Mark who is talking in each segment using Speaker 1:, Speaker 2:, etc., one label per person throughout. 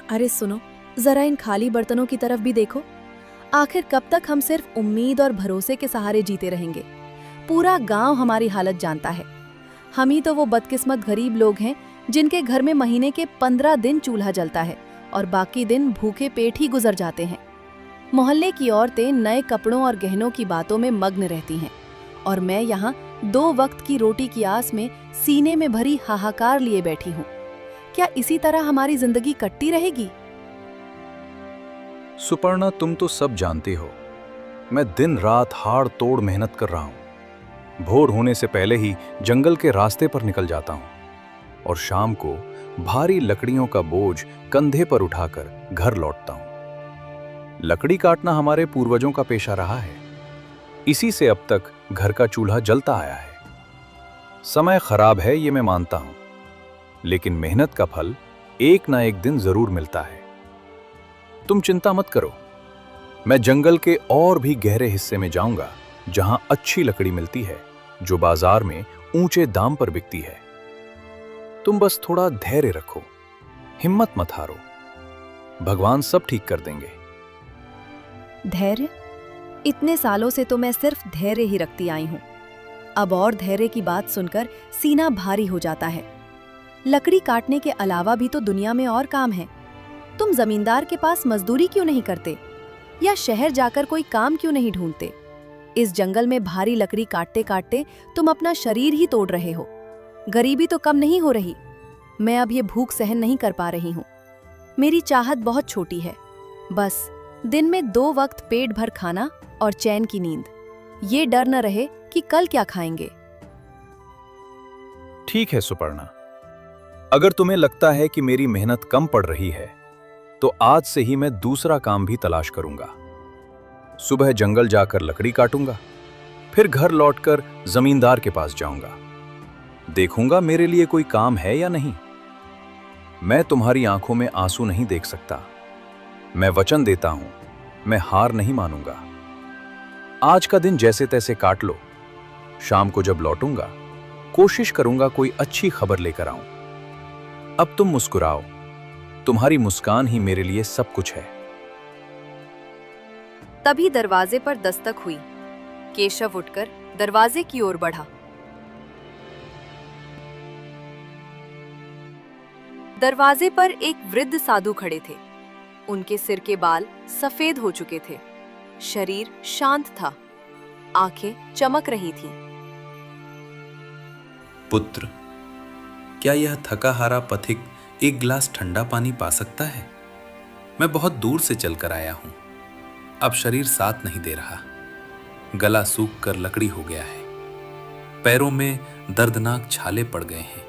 Speaker 1: अरे सुनो, जरा इन खाली बर्तनों की तरफ भी देखो। आखिर कब तक हम सिर्फ उम्मीद और भरोसे के सहारे जीते रहेंगे? पूरा गांव हमारी हालत जानता है। हम ही तो वो बदकिस्मत गरीब लोग हैं जिनके घर में महीने के 15 दिन चूल्हा जलता है और बाकी दिन भूखे पेट ही गुजर जाते हैं। मोहल्ले की औरतें नए कपड़ों और गहनों की बातों में मग्न रहती हैं और मैं यहाँ 2 वक्त की रोटी की आस में सीने में भरी हाहाकार लिए बैठी हूँ। क्या इसी तरह हमारी जिंदगी कटती रहेगी?
Speaker 2: सुपर्णा, तुम तो सब जानती हो, मैं दिन रात हाड़ तोड़ मेहनत कर रहा हूं। भोर होने से पहले ही जंगल के रास्ते पर निकल जाता हूं और शाम को भारी लकड़ियों का बोझ कंधे पर उठाकर घर लौटता हूं। लकड़ी काटना हमारे पूर्वजों का पेशा रहा है। इसी से अब तक घर का चूल्हा जलता आया है। समय खराब है, ये मैं मानता हूं, लेकिन मेहनत का फल एक ना एक दिन जरूर मिलता है। तुम चिंता मत करो, मैं जंगल के और भी गहरे हिस्से में जाऊंगा जहां अच्छी लकड़ी मिलती है, जो बाजार में ऊंचे दाम पर बिकती है। तुम बस थोड़ा धैर्य रखो, हिम्मत मत हारो, भगवान सब ठीक कर देंगे।
Speaker 1: धैर्य? इतने सालों से तो मैं सिर्फ धैर्य ही रखती आई हूँ। अब और धैर्य की बात सुनकर सीना भारी हो जाता है। लकड़ी काटने के अलावा भी तो दुनिया में और काम है। तुम जमींदार के पास मजदूरी क्यों नहीं करते या शहर जाकर कोई काम क्यों नहीं ढूंढते? इस जंगल में भारी लकड़ी काटते काटते तुम अपना शरीर ही तोड़ रहे हो। गरीबी तो कम नहीं हो रही। मैं अब ये भूख सहन नहीं कर पा रही हूँ। मेरी चाहत बहुत छोटी है, बस दिन में 2 वक्त पेट भर खाना और चैन की नींद। ये डर न रहे कि कल क्या खाएंगे।
Speaker 2: ठीक है सुपर्णा, अगर तुम्हें लगता है कि मेरी मेहनत कम पड़ रही है तो आज से ही मैं दूसरा काम भी तलाश करूंगा। सुबह जंगल जाकर लकड़ी काटूंगा, फिर घर लौटकर जमींदार के पास जाऊंगा। देखूंगा मेरे लिए कोई काम है या नहीं। मैं तुम्हारी आंखों में आंसू नहीं देख सकता। मैं वचन देता हूं, मैं हार नहीं मानूंगा। आज का दिन जैसे तैसे काट लो। शाम को जब लौटूंगा कोशिश करूंगा कोई अच्छी खबर लेकर आऊं। अब तुम मुस्कुराओ, तुम्हारी मुस्कान ही मेरे लिए सब कुछ है।
Speaker 1: तभी दरवाजे पर दस्तक हुई। केशव उठकर दरवाजे की ओर बढ़ा। दरवाजे पर एक वृद्ध साधु खड़े थे। उनके सिर के बाल सफेद हो चुके थे, शरीर शांत था, आंखें चमक रही थीं।
Speaker 3: पुत्र, क्या यह थका हारा पथिक एक गिलास ठंडा पानी पा सकता है? मैं बहुत दूर से चलकर आया हूं। अब शरीर साथ नहीं दे रहा। गला सूख कर लकड़ी हो गया है। पैरों में दर्दनाक छाले पड़ गए हैं।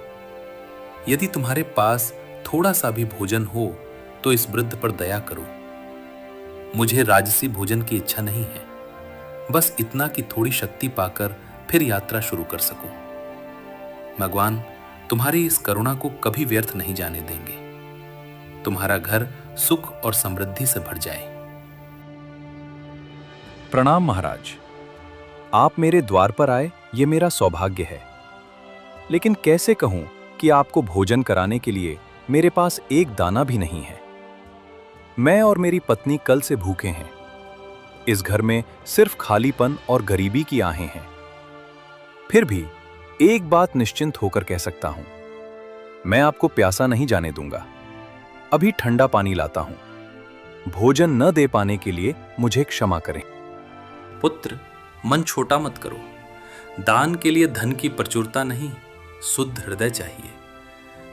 Speaker 3: यदि तुम्हारे पास थोड़ा सा भी भोजन हो तो इस वृद्ध पर दया करो। मुझे राजसी भोजन की इच्छा नहीं है, बस इतना कि थोड़ी शक्ति पाकर फिर यात्रा शुरू कर सकूं। भगवान तुम्हारी इस करुणा को कभी व्यर्थ नहीं जाने देंगे। तुम्हारा घर सुख और समृद्धि से भर जाए।
Speaker 2: प्रणाम महाराज, आप मेरे द्वार पर आए, ये मेरा सौभाग्य है। लेकिन कैसे कहूं कि आपको भोजन कराने के लिए मेरे पास एक दाना भी नहीं है। मैं और मेरी पत्नी कल से भूखे हैं। इस घर में सिर्फ खालीपन और गरीबी की आहें हैं। फिर भी एक बात निश्चिंत होकर कह सकता हूं, मैं आपको प्यासा नहीं जाने दूंगा। अभी ठंडा पानी लाता हूं। भोजन न दे पाने के लिए मुझे क्षमा करें।
Speaker 3: पुत्र, मन छोटा मत करो। दान के लिए धन की प्रचुरता नहीं, शुद्ध हृदय चाहिए।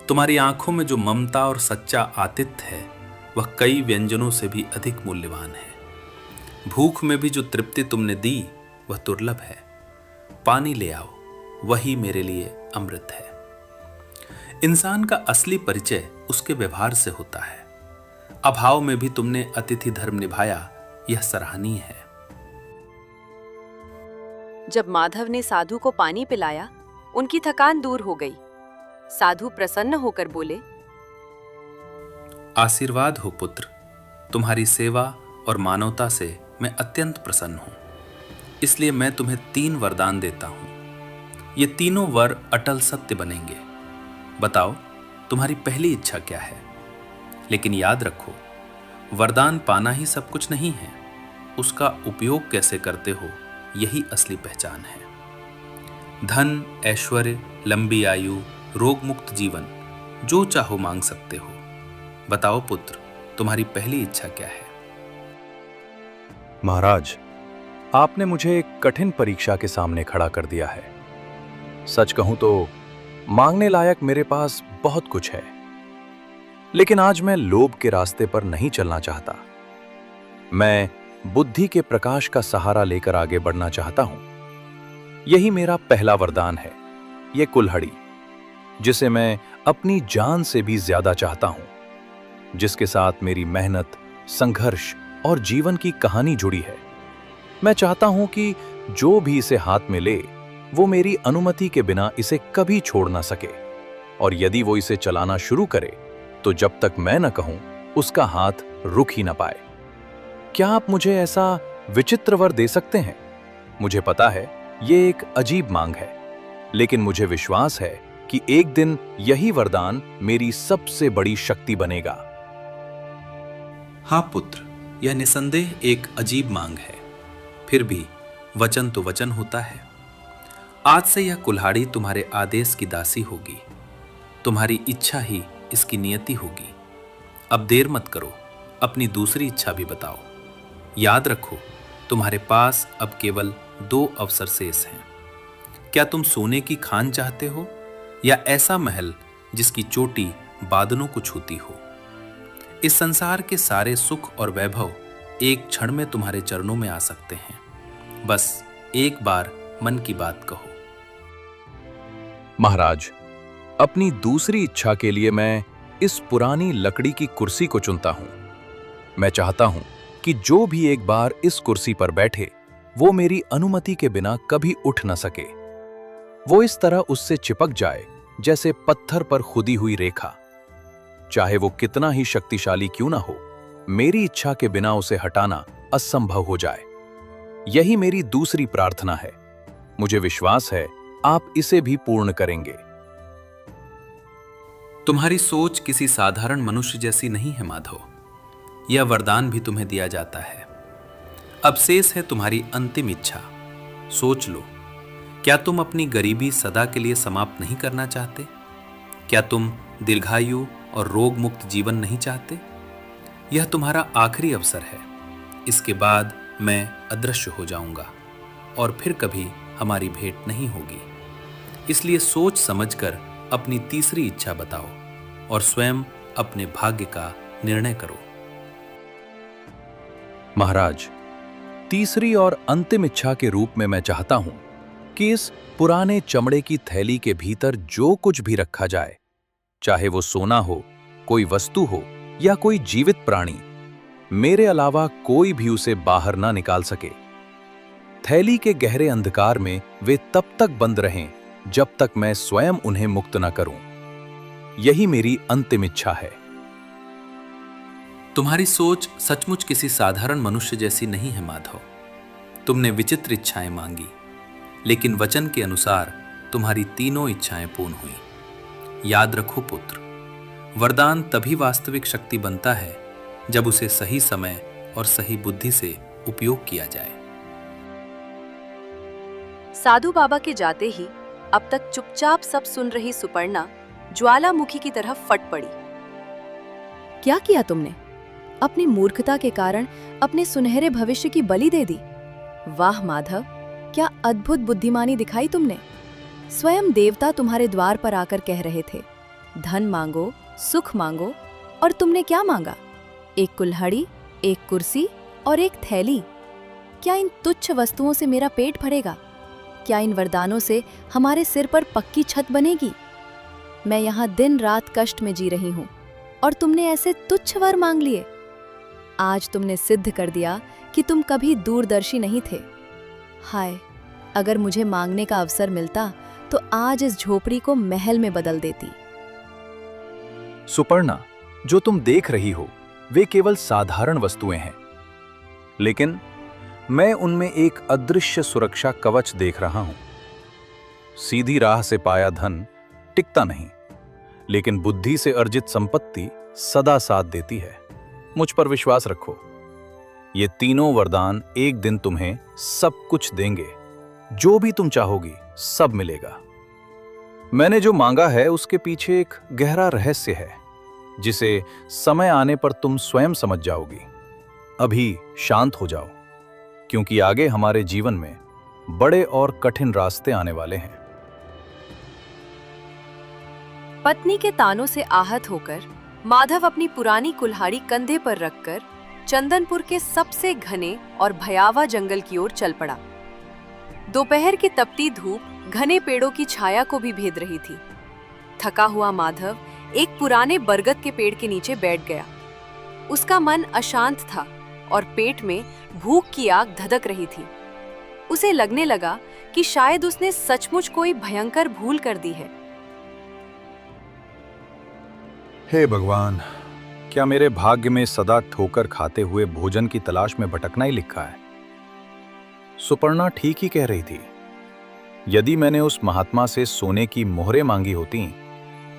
Speaker 3: तुम्हारी आंखों में जो ममता और सच्चा आतिथ्य है वह कई व्यंजनों से भी अधिक मूल्यवान है। भूख में भी जो तृप्ति तुमने दी वह दुर्लभ है। पानी ले आओ, वही मेरे लिए अमृत है। इंसान का असली परिचय उसके व्यवहार से होता है। अभाव में भी तुमने अतिथि धर्म निभाया, यह सराहनीय है।
Speaker 1: जब माधव ने साधु को पानी पिलाया, उनकी थकान दूर हो गई। साधु प्रसन्न होकर बोले,
Speaker 3: आशीर्वाद हो पुत्र। तुम्हारी सेवा और मानवता से मैं अत्यंत प्रसन्न हूं। इसलिए मैं तुम्हें 3 वरदान देता हूं। ये तीनों वर अटल सत्य बनेंगे। बताओ, तुम्हारी पहली इच्छा क्या है? लेकिन याद रखो, वरदान पाना ही सब कुछ नहीं है, उसका उपयोग कैसे करते हो यही असली पहचान है। धन, ऐश्वर्य, लंबी आयु, रोग मुक्त जीवन, जो चाहो मांग सकते हो। बताओ पुत्र, तुम्हारी पहली इच्छा क्या है?
Speaker 2: महाराज, आपने मुझे एक कठिन परीक्षा के सामने खड़ा कर दिया है। सच कहूं तो मांगने लायक मेरे पास बहुत कुछ है, लेकिन आज मैं लोभ के रास्ते पर नहीं चलना चाहता। मैं बुद्धि के प्रकाश का सहारा लेकर आगे बढ़ना चाहता हूं। यही मेरा पहला वरदान है, ये कुल्हाड़ी, जिसे मैं अपनी जान से भी ज्यादा चाहता हूं, जिसके साथ मेरी मेहनत, संघर्ष और जीवन की कहानी जुड़ी है। मैं चाहता हूं कि जो भी इसे हाथ में ले, वो मेरी अनुमति के बिना इसे कभी छोड़ ना सके, और यदि वो इसे चलाना शुरू करे तो जब तक मैं न कहूं, उसका हाथ रुक ही ना पाए। क्या आप मुझे ऐसा विचित्र वर दे सकते हैं? मुझे पता है ये एक अजीब मांग है, लेकिन मुझे विश्वास है कि एक दिन यही वरदान मेरी सबसे बड़ी शक्ति बनेगा।
Speaker 3: हाँ पुत्र, यह निसंदेह एक अजीब मांग है, फिर भी वचन तो वचन होता है। आज से यह कुल्हाड़ी तुम्हारे आदेश की दासी होगी, तुम्हारी इच्छा ही इसकी नियति होगी। अब देर मत करो, अपनी दूसरी इच्छा भी बताओ। याद रखो, तुम्हारे पास अब केवल 2 अवसर शेष हैं। क्या तुम सोने की खान चाहते हो, या ऐसा महल जिसकी चोटी बादलों को छूती हो? इस संसार के सारे सुख और वैभव एक क्षण में तुम्हारे चरणों में आ सकते हैं। बस एक बार मन की बात कहो।
Speaker 2: महाराज, अपनी दूसरी इच्छा के लिए मैं इस पुरानी लकड़ी की कुर्सी को चुनता हूं। मैं चाहता हूं कि जो भी एक बार इस कुर्सी पर बैठे, वो मेरी अनुमति के बिना कभी उठ न सके। वो इस तरह उससे चिपक जाए जैसे पत्थर पर खुदी हुई रेखा। चाहे वो कितना ही शक्तिशाली क्यों ना हो, मेरी इच्छा के बिना उसे हटाना असंभव हो जाए। यही मेरी दूसरी प्रार्थना है। मुझे विश्वास है आप इसे भी पूर्ण करेंगे।
Speaker 3: तुम्हारी सोच किसी साधारण मनुष्य जैसी नहीं है माधव। यह वरदान भी तुम्हें दिया जाता है। अब शेष है तुम्हारी अंतिम इच्छा। सोच लो, क्या तुम अपनी गरीबी सदा के लिए समाप्त नहीं करना चाहते? क्या तुम दीर्घायु और रोग मुक्त जीवन नहीं चाहते? यह तुम्हारा आखिरी अवसर है। इसके बाद मैं अदृश्य हो जाऊंगा और फिर कभी हमारी भेंट नहीं होगी। इसलिए सोच समझकर अपनी तीसरी इच्छा बताओ और स्वयं अपने भाग्य का निर्णय करो।
Speaker 2: महाराज, तीसरी और अंतिम इच्छा के रूप में मैं चाहता हूं कि इस पुराने चमड़े की थैली के भीतर जो कुछ भी रखा जाए, चाहे वो सोना हो, कोई वस्तु हो या कोई जीवित प्राणी, मेरे अलावा कोई भी उसे बाहर ना निकाल सके। थैली के गहरे अंधकार में वे तब तक बंद रहें जब तक मैं स्वयं उन्हें मुक्त न करूं। यही मेरी अंतिम इच्छा है।
Speaker 3: तुम्हारी सोच सचमुच किसी साधारण मनुष्य जैसी नहीं है माधव। तुमने विचित्र इच्छाएं मांगी, लेकिन वचन के अनुसार तुम्हारी तीनों इच्छाएं पूर्ण हुई। याद रखो पुत्र, वरदान तभी वास्तविक शक्ति बनता है जब उसे सही समय और सही बुद्धि से उपयोग किया जाए।
Speaker 1: साधु बाबा के जाते ही अब तक चुपचाप सब सुन रही सुपर्णा ज्वालामुखी की तरह फट पड़ी। क्या किया तुमने? अपनी मूर्खता के कारण अपने सुनहरे भविष्य की बलि दे दी। वाह माधव, क्या अद्भुत बुद्धिमानी दिखाई तुमने। स्वयं देवता तुम्हारे द्वार पर आकर कह रहे थे, धन मांगो, सुख मांगो, और तुमने क्या मांगा? एक कुल्हाड़ी, एक कुर्सी और एक थैली। क्या इन तुच्छ वस्तुओं से मेरा पेट भरेगा? क्या इन वरदानों से हमारे सिर पर पक्की छत बनेगी? मैं यहाँ दिन रात कष्ट में जी रही हूँ और तुमने ऐसे तुच्छ वर मांग लिए। आज तुमने सिद्ध कर दिया कि तुम कभी दूरदर्शी नहीं थे। हाय, अगर मुझे मांगने का अवसर मिलता तो आज इस झोपड़ी को महल में बदल देती।
Speaker 2: सुपर्णा, जो तुम देख रही हो वे केवल साधारण वस्तुएं हैं, लेकिन मैं उनमें एक अदृश्य सुरक्षा कवच देख रहा हूं। सीधी राह से पाया धन टिकता नहीं, लेकिन बुद्धि से अर्जित संपत्ति सदा साथ देती है। मुझ पर विश्वास रखो, ये तीनों वरदान एक दिन तुम्हें सब कुछ देंगे। जो भी तुम चाहोगी सब मिलेगा। मैंने जो मांगा है उसके पीछे एक गहरा रहस्य है, जिसे समय आने पर तुम स्वयं समझ जाओगी। अभी शांत हो जाओ, क्योंकि आगे हमारे जीवन में बड़े और कठिन रास्ते आने वाले हैं।
Speaker 1: पत्नी के तानों से आहत होकर माधव अपनी पुरानी कुल्हाड़ी कंधे पर रखकर चंदनपुर के सबसे घने और भयावह जंगल की ओर चल पड़ा। दोपहर की तपती धूप घने पेड़ों की छाया को भी भेद रही थी। थका हुआ माधव एक पुराने बरगद के पेड़ के नीचे बैठ गया। उसका मन अशांत था और पेट में भूख की आग धधक रही थी। उसे लगने लगा कि शायद उसने सचमुच कोई भयंकर भूल कर दी है।
Speaker 2: हे भगवान, क्या मेरे भाग्य में सदा ठोकर खाते हुए भोजन की तलाश में भटकना ही लिखा है? सुपर्णा ठीक ही कह रही थी। यदि मैंने उस महात्मा से सोने की मोहरें मांगी होती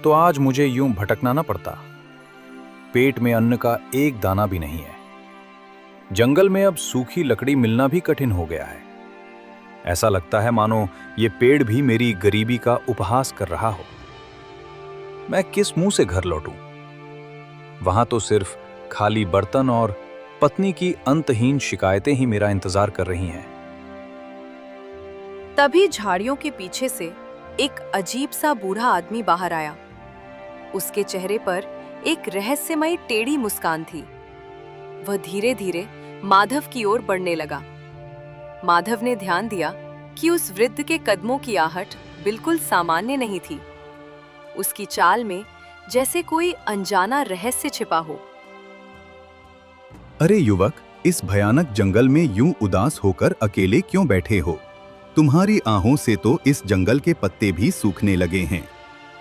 Speaker 2: तो आज मुझे यूं भटकना न पड़ता। पेट में अन्न का एक दाना भी नहीं है। जंगल में अब सूखी लकड़ी मिलना भी कठिन हो गया है। ऐसा लगता है मानो ये पेड़ भी मेरी गरीबी का उपहास कर रहा हो। मैं किस मुंह से घर लौटूं? वहां तो सिर्फ खाली बर्तन और पत्नी की अंतहीन शिकायतें ही मेरा इंतजार कर रही हैं।
Speaker 1: तभी झाड़ियों के पीछे से एक अजीब सा बूढ़ा आदमी बाहर आया। उसके चेहरे पर एक रहस्यमयी टेढ़ी मुस्कान थी। वह धीरे धीरे माधव की ओर बढ़ने लगा। माधव ने ध्यान दिया कि उस वृद्ध के कदमों की आहट बिल्कुल सामान्य नहीं थी। उसकी चाल में जैसे कोई अनजाना रहस्य छिपा हो।
Speaker 4: अरे युवक, इस भयानक जंगल में यूं उदास होकर अकेले क्यों बैठे हो? तुम्हारी आहों से तो इस जंगल के पत्ते भी सूखने लगे हैं।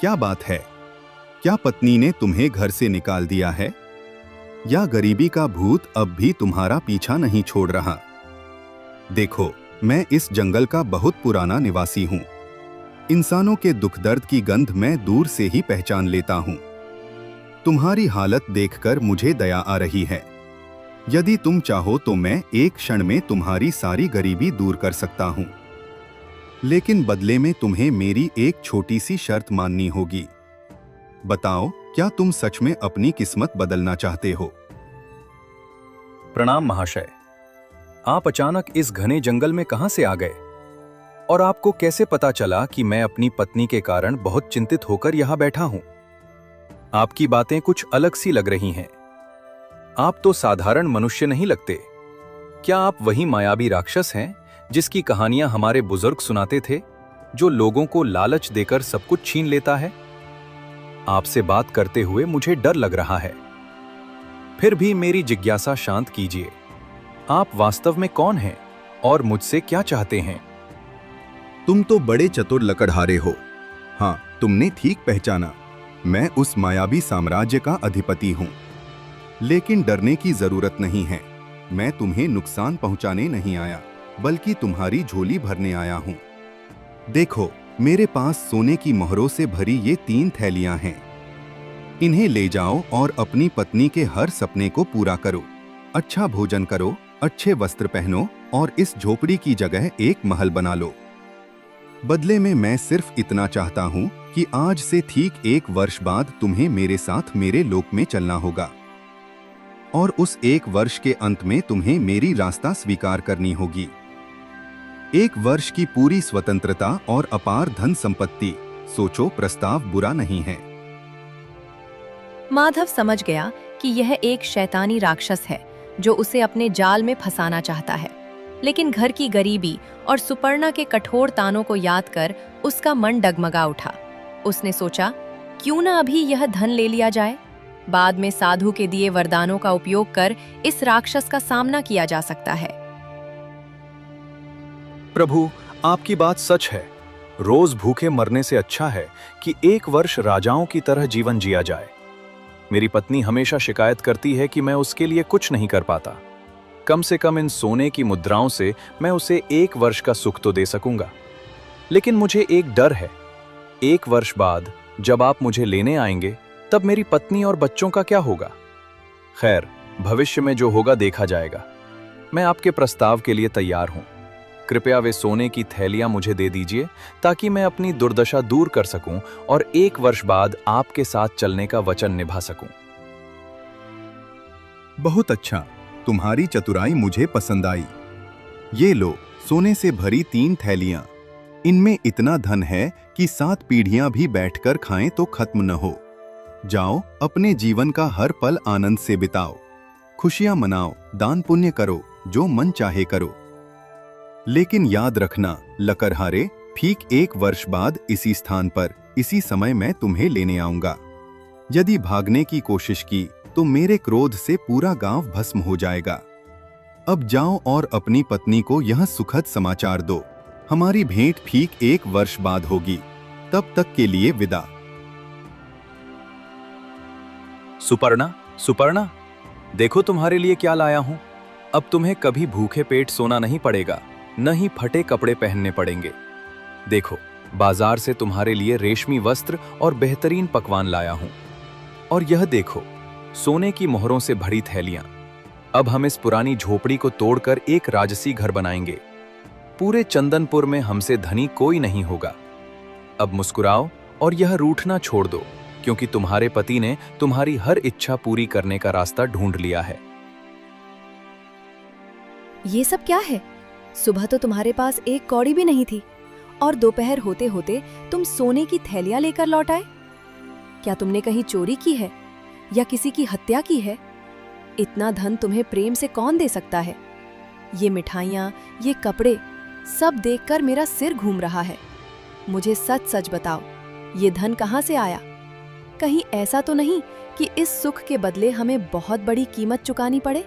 Speaker 4: क्या बात है? क्या पत्नी ने तुम्हें घर से निकाल दिया है? या गरीबी का भूत अब भी तुम्हारा पीछा नहीं छोड़ रहा? देखो, मैं इस जंगल का बहुत पुराना निवासी हूँ। इंसानों के दुख दर्द की गंध मैं दूर से ही पहचान लेता हूँ। तुम्हारी हालत देखकर मुझे दया आ रही है। यदि तुम चाहो तो मैं एक क्षण में तुम्हारी सारी गरीबी दूर कर सकता हूँ, लेकिन बदले में तुम्हें मेरी एक छोटी सी शर्त माननी होगी। बताओ, क्या तुम सच में अपनी किस्मत बदलना चाहते हो?
Speaker 2: प्रणाम महाशय, आप अचानक इस घने जंगल में कहां से आ गए? और आपको कैसे पता चला कि मैं अपनी पत्नी के कारण बहुत चिंतित होकर यहां बैठा हूं? आपकी बातें कुछ अलग सी लग रही हैं। आप तो साधारण मनुष्य नहीं लगते। क्या आप वही मायावी राक्षस हैं जिसकी कहानियां हमारे बुजुर्ग सुनाते थे, जो लोगों को लालच देकर सब कुछ छीन लेता है? आपसे बात करते हुए मुझे डर लग रहा है। फिर भी मेरी जिज्ञासा शांत कीजिए। आप वास्तव में कौन हैं और मुझसे क्या चाहते हैं?
Speaker 4: तुम तो बड़े चतुर लकड़हारे हो। हाँ, तुमने ठीक पहचाना। मैं उस मायावी साम्राज्य का अधिपति हूँ। लेकिन डरने की जरूरत नहीं है। मैं तुम्हें नुकसान पहुंचाने नहीं आया, बल्कि तुम्हारी झोली भरने आया हूँ। देखो, मेरे पास सोने की मोहरों से भरी ये 3 थैलियां हैं। इन्हें ले जाओ और अपनी पत्नी के हर सपने को पूरा करो। अच्छा भोजन करो, अच्छे वस्त्र पहनो और इस झोपड़ी की जगह एक महल बना लो। बदले में मैं सिर्फ इतना चाहता हूँ कि आज से ठीक 1 वर्ष बाद तुम्हें मेरे साथ मेरे लोक में चलना होगा, और उस 1 वर्ष के अंत में तुम्हें मेरी रास्ता स्वीकार करनी होगी। 1 वर्ष की पूरी स्वतंत्रता और अपार धन संपत्ति। सोचो, प्रस्ताव बुरा नहीं है।
Speaker 1: माधव समझ गया कि यह एक शैतानी राक्षस है जो उसे अपने जाल में फंसाना चाहता है। लेकिन घर की गरीबी और सुपर्णा के कठोर तानों को याद कर उसका मन डगमगा उठा। उसने सोचा, क्यों न अभी यह धन ले लिया जाए। बाद में साधु के दिए वरदानों का उपयोग कर इस राक्षस का सामना किया जा सकता है।
Speaker 2: प्रभु, आपकी बात सच है। रोज भूखे मरने से अच्छा है कि 1 वर्ष राजाओं की तरह जीवन जिया जाए। मेरी पत्नी हमेशा शिकायत करती है कि मैं उसके लिए कुछ नहीं कर पाता। कम से कम इन सोने की मुद्राओं से मैं उसे 1 वर्ष का सुख तो दे सकूंगा। लेकिन मुझे एक डर है। 1 वर्ष बाद जब आप मुझे लेने आएंगे तब मेरी पत्नी और बच्चों का क्या होगा? खैर, भविष्य में जो होगा देखा जाएगा। मैं आपके प्रस्ताव के लिए तैयार हूं। कृपया वे सोने की थैलियां मुझे दे दीजिए ताकि मैं अपनी दुर्दशा दूर कर सकूं और 1 वर्ष बाद आपके साथ चलने का वचन निभा सकूं।
Speaker 4: बहुत अच्छा, तुम्हारी चतुराई मुझे पसंद आई। ये लो, सोने से भरी 3 थैलियां। इनमें इतना धन है कि 7 पीढ़ियां भी बैठकर खाएं तो खत्म न हो। जाओ, अपने जीवन का हर पल आनंद से बिताओ, खुशियां मनाओ, दान पुण्य करो, जो मन चाहे करो। लेकिन याद रखना लकड़हारे, ठीक 1 वर्ष बाद इसी स्थान पर, इसी समय मैं तुम्हें लेने आऊंगा। यदि भागने की कोशिश की तो मेरे क्रोध से पूरा गांव भस्म हो जाएगा। अब जाओ और अपनी पत्नी को यह सुखद समाचार दो। हमारी भेंट ठीक 1 वर्ष बाद होगी। तब तक के लिए विदा।
Speaker 2: सुपर्णा, सुपर्णा, देखो तुम्हारे लिए क्या लाया हूं। अब तुम्हें कभी भूखे पेट सोना नहीं पड़ेगा, न ही फटे कपड़े पहनने पड़ेंगे। देखो, बाजार से तुम्हारे लिए रेशमी वस्त्र और बेहतरीन पकवान लाया हूं। और यह देखो, सोने की मोहरों से भरी थैलियां। अब हम इस पुरानी झोपड़ी को तोड़कर एक राजसी घर बनाएंगे। पूरे चंदनपुर में हमसे धनी कोई नहीं होगा। अब मुस्कुराओ और यह रूठना छोड़ दो, क्योंकि तुम्हारे पति ने तुम्हारी हर इच्छा पूरी करने का रास्ता ढूंढ लिया है।
Speaker 1: ये सब क्या है? सुबह तो तुम्हारे पास एक कौड़ी भी नहीं थी और दोपहर होते होते तुम सोने की थैलियां लेकर लौट आए। क्या तुमने कहीं चोरी की है या किसी की हत्या की है? इतना धन तुम्हें प्रेम से कौन दे सकता है? ये मिठाइयाँ, ये कपड़े, सब देखकर मेरा सिर घूम रहा है। मुझे सच सच बताओ, ये धन कहाँ से आया? कहीं ऐसा तो नहीं कि इस सुख के बदले हमें बहुत बड़ी कीमत चुकानी पड़े?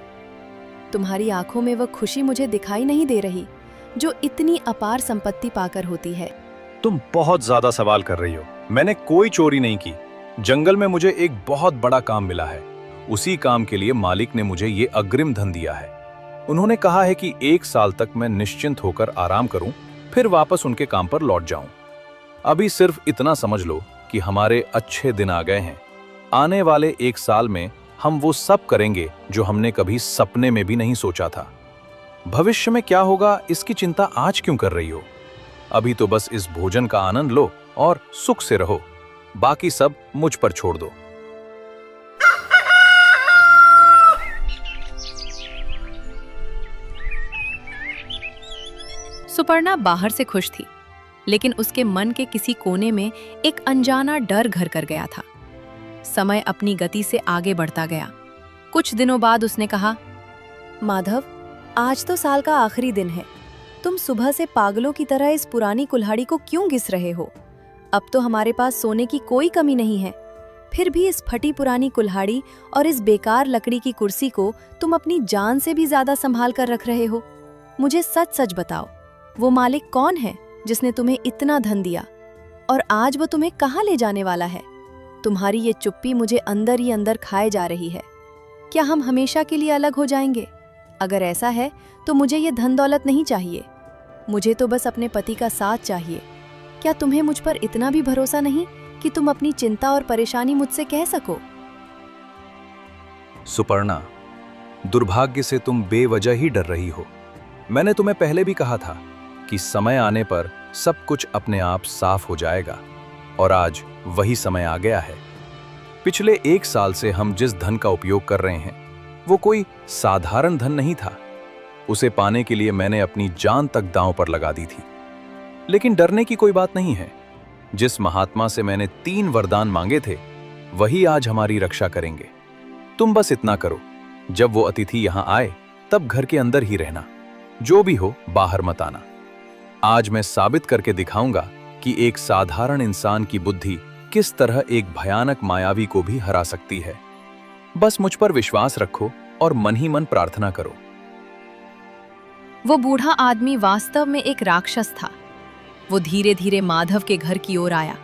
Speaker 1: तुम्हारी आंखों में वह खुशी मुझे दिखाई नहीं दे रही जो इतनी अपार संपत्ति पाकर होती है।
Speaker 2: तुम बहुत ज्यादा सवाल कर रही हो। मैंने कोई चोरी नहीं की। जंगल में मुझे एक बहुत बड़ा काम मिला है। उसी काम के लिए मालिक ने मुझे ये अग्रिम धन दिया है। उन्होंने कहा है कि 1 साल तक मैं निश्चिंत होकर आराम करूं, फिर वापस उनके काम पर लौट जाऊं। अभी सिर्फ इतना समझ लो कि हमारे अच्छे दिन आ गए हैं। आने वाले 1 साल में हम वो सब करेंगे जो हमने कभी सपने में भी नहीं सोचा था। भविष्य में क्या होगा इसकी चिंता आज क्यों कर रही हो? अभी तो बस इस भोजन का आनंद लो और सुख से रहो। बाकी सब मुझ पर छोड़ दो।
Speaker 1: सुपर्णा बाहर से खुश थी, लेकिन उसके मन के किसी कोने में एक अनजाना डर घर कर गया था। समय अपनी गति से आगे बढ़ता गया। कुछ दिनों बाद उसने कहा, माधव, आज तो साल का आखिरी दिन है। तुम सुबह से पागलों की तरह इस पुरानी कुल्हाड़ी को क्यों घिस रहे हो? अब तो हमारे पास सोने की कोई कमी नहीं है, फिर भी इस फटी पुरानी कुल्हाड़ी और इस बेकार लकड़ी की कुर्सी को तुम अपनी जान से भी ज्यादा संभाल कर रख रहे हो। मुझे सच सच बताओ, वो मालिक कौन है जिसने तुम्हें इतना धन दिया, और आज वो तुम्हें कहाँ ले जाने वाला है? तुम्हारी ये चुप्पी मुझे अंदर ही अंदर खाए जा रही है। क्या हम हमेशा के लिए अलग हो जाएंगे? अगर ऐसा है तो मुझे ये धन दौलत नहीं चाहिए। मुझे तो बस अपने पति का साथ चाहिए। क्या तुम्हें मुझ पर इतना भी भरोसा नहीं कि तुम अपनी चिंता और परेशानी मुझसे कह सको?
Speaker 2: सुपर्णा, दुर्भाग्य से तुम बेवजह ही डर रही हो। मैंने तुम्हें पहले भी कहा था कि समय आने पर सब कुछ अपने आप साफ हो जाएगा, और आज वही समय आ गया है। पिछले 1 साल से हम जिस धन का उपयोग कर रहे हैं वो कोई साधारण धन नहीं था। उसे पाने के लिए मैंने अपनी जान तक दांव पर लगा दी थी। लेकिन डरने की कोई बात नहीं है। जिस महात्मा से मैंने 3 वरदान मांगे थे वही आज हमारी रक्षा करेंगे। तुम बस इतना करो, जब वो अतिथि यहां आए तब घर के अंदर ही रहना, जो भी हो बाहर मत आना। आज मैं साबित करके दिखाऊंगा कि एक साधारण इंसान की बुद्धि किस तरह एक भयानक मायावी को भी हरा सकती है। बस मुझ पर विश्वास रखो और मन ही मन प्रार्थना करो।
Speaker 1: वो बूढ़ा आदमी वास्तव में एक राक्षस था। वो धीरे धीरे माधव के घर की ओर आया।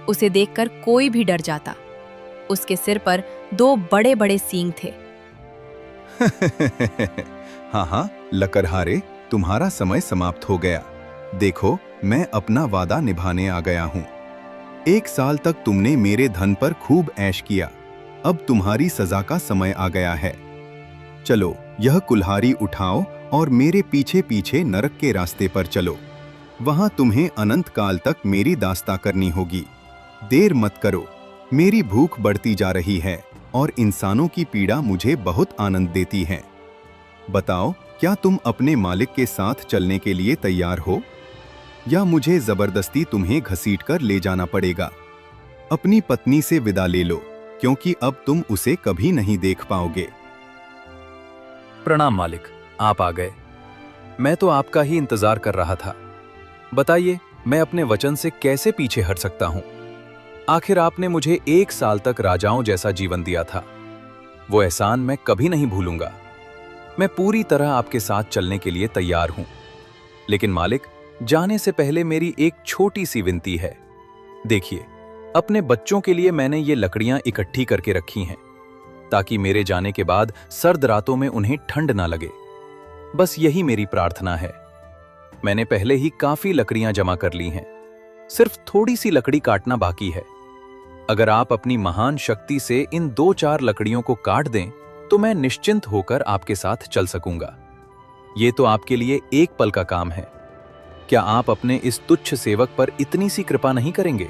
Speaker 1: उसे देखकर कोई भी डर जाता। उसके सिर पर 2 बड़े बड़े सींग थे।
Speaker 4: हाँ, लकड़हारे, तुम्हारा समय समाप्त हो गया। देखो, मैं अपना वादा निभाने आ गया हूँ। 1 साल तक तुमने मेरे धन पर खूब ऐश किया। अब तुम्हारी सजा का समय आ गया है। चलो, यह कुल्हाड़ी उठाओ और मेरे पीछे पीछे नरक के रास्ते पर चलो। वहां तुम्हें अनंत काल तक मेरी दास्तां करनी होगी। देर मत करो, मेरी भूख बढ़ती जा रही है और इंसानों की पीड़ा मुझे बहुत आनंद देती है। बताओ, क्या तुम अपने मालिक के साथ चलने के लिए तैयार हो, या मुझे जबरदस्ती तुम्हें घसीटकर ले जाना पड़ेगा? अपनी पत्नी से विदा ले लो, क्योंकि अब तुम उसे कभी नहीं देख पाओगे।
Speaker 2: प्रणाम मालिक, आप आ गए। मैं तो आपका ही इंतजार कर रहा था। बताइए, मैं अपने वचन से कैसे पीछे हट सकता हूं? आखिर आपने मुझे 1 साल तक राजाओं जैसा जीवन दिया था। वो एहसान मैं कभी नहीं भूलूंगा। मैं पूरी तरह आपके साथ चलने के लिए तैयार हूं। लेकिन मालिक, जाने से पहले मेरी एक छोटी सी विनती है। देखिए, अपने बच्चों के लिए मैंने ये लकड़ियां इकट्ठी करके रखी हैं, ताकि मेरे जाने के बाद सर्द रातों में उन्हें ठंड ना लगे। बस यही मेरी प्रार्थना है। मैंने पहले ही काफी लकड़ियां जमा कर ली हैं, सिर्फ थोड़ी सी लकड़ी काटना बाकी है। अगर आप अपनी महान शक्ति से इन 2-4 लकड़ियों को काट दें, तो मैं निश्चिंत होकर आपके साथ चल सकूंगा। ये तो आपके लिए एक पल का काम है। क्या आप अपने इस तुच्छ सेवक पर इतनी सी कृपा नहीं करेंगे?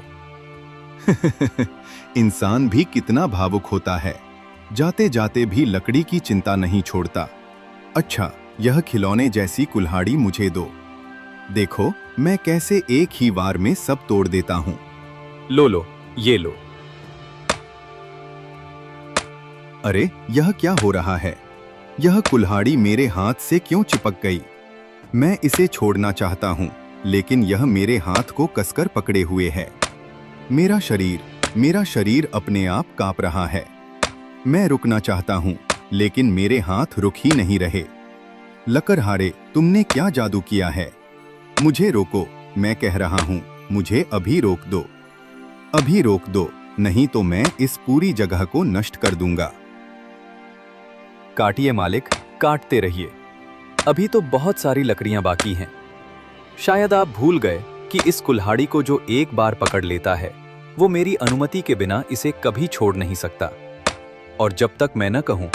Speaker 4: इंसान भी कितना भावुक होता है, जाते जाते भी लकड़ी की चिंता नहीं छोड़ता। अच्छा, यह खिलौने जैसी कुल्हाड़ी मुझे दो। देखो, मैं कैसे एक ही वार में सब तोड़ देता हूं।
Speaker 2: लो, ये लो।
Speaker 4: अरे, यह क्या हो रहा है? यह कुल्हाड़ी मेरे हाथ से क्यों चिपक गई? मैं इसे छोड़ना चाहता हूं, लेकिन यह मेरे हाथ को कसकर पकड़े हुए है। मेरा शरीर अपने आप कांप रहा है। मैं रुकना चाहता हूं, लेकिन मेरे हाथ रुक ही नहीं रहे। लकड़हारे, तुमने क्या जादू किया है? मुझे रोको, मैं कह रहा हूं, मुझे अभी रोक दो। अभी रोक दो, नहीं तो मैं इस पूरी जगह को नष्ट कर दूंगा।
Speaker 2: काटिए मालिक, काटते रहिए। अभी तो बहुत सारी लकड़ियां बाकी हैं। शायद आप भूल गए कि इस कुल्हाड़ी को जो एक बार पकड़ लेता है, वो मेरी अनुमति के बिना इसे कभी छोड़ नहीं सकता। और जब तक मैं न कहूं